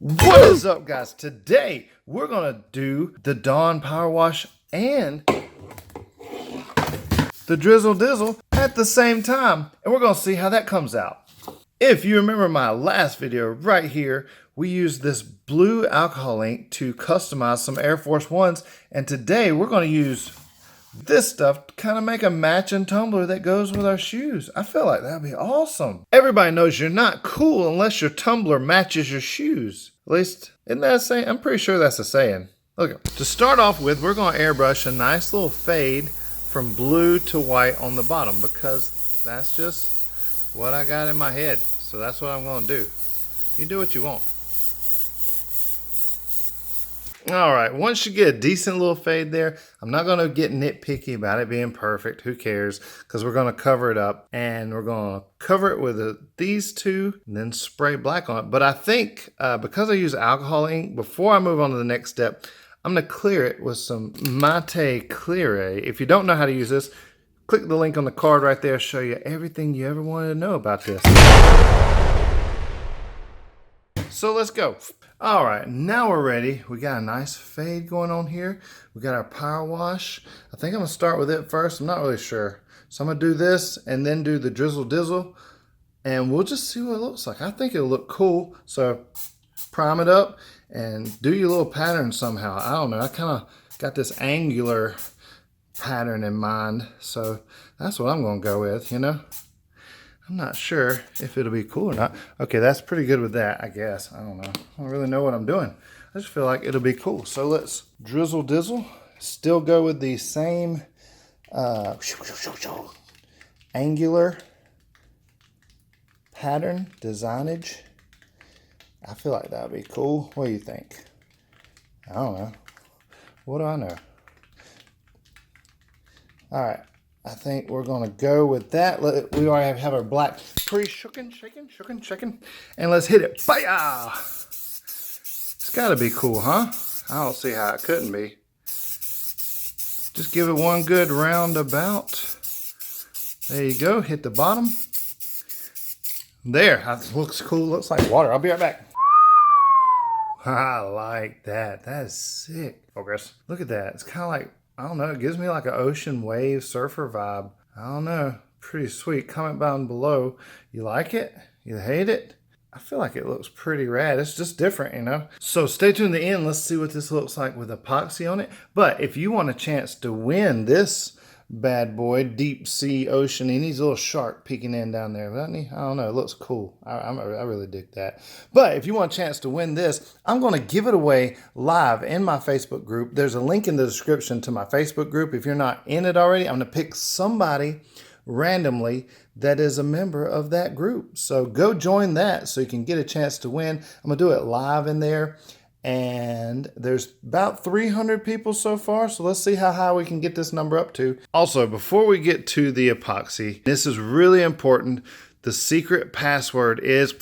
What is up, guys? Today we're gonna do the Dawn Powerwash and the Drizzle Dizzle at the same time, and we're gonna see how that comes out. If you remember my last video right here, we used this blue alcohol ink to customize some Air Force Ones, and today we're gonna use this stuff to kind of make a matching tumbler that goes with our shoes. I feel like that'd be awesome. Everybody knows you're not cool unless your tumbler matches your shoes. At least, isn't that a saying? I'm pretty sure that's a saying. Look, to start off with, we're going to airbrush a nice little fade from blue to white on the bottom because that's just what I got in my head. So that's what I'm going to do. You do what you want. All right, once you get a decent little fade there, I'm not going to get nitpicky about it being perfect. Who cares? Because we're going to cover it up, and we're going to cover it with these two and then spray black on it. But I think because I use alcohol ink, before I move on to the next step, I'm going to clear it with some Mate Clear. If you don't know how to use this, click the link on the card right there. Show you everything you ever wanted to know about this. So let's go. All right, now we're ready. We got a nice fade going on here. We got our power wash. I think I'm gonna start with it first. I'm not really sure. So I'm gonna do this and then do the Drizzle Dizzle, and we'll just see what it looks like. I think it'll look cool. So prime it up and do your little pattern somehow. I don't know, I kind of got this angular pattern in mind. So that's what I'm gonna go with, you know? I'm not sure if it'll be cool or not. Okay, that's pretty good with that, I guess. I don't know. I don't really know what I'm doing. I just feel like it'll be cool. So let's Drizzle Dizzle. Still go with the same angular pattern, designage. I feel like that would be cool. What do you think? I don't know. What do I know? All right. I think we're going to go with that. We already have our black pre-shaken, shaken. And let's hit it. Bye-ya! It's got to be cool, huh? I don't see how it couldn't be. Just give it one good roundabout. There you go. Hit the bottom. There. That looks cool. Looks like water. I'll be right back. I like that. That is sick. Focus. Look at that. It's kind of like, I don't know, it gives me like an ocean wave surfer vibe. I don't know, pretty sweet. Comment down below. You like it? You hate it? I feel like it looks pretty rad. It's just different, you know? So stay tuned to the end. Let's see what this looks like with epoxy on it. But if you want a chance to win this bad boy, deep sea ocean, and he's a little shark peeking in down there, doesn't he? I don't know, it looks cool. I really dig that. But if you want a chance to win this, I'm going to give it away live in my Facebook group. There's a link in the description to my Facebook group. If you're not in it already, I'm going to pick somebody randomly that is a member of that group. So go join that so you can get a chance to win. I'm going to do it live in there. And there's about 300 people so far, so let's see how high we can get this number up to. Also, before we get to the epoxy, this is really important. The secret password is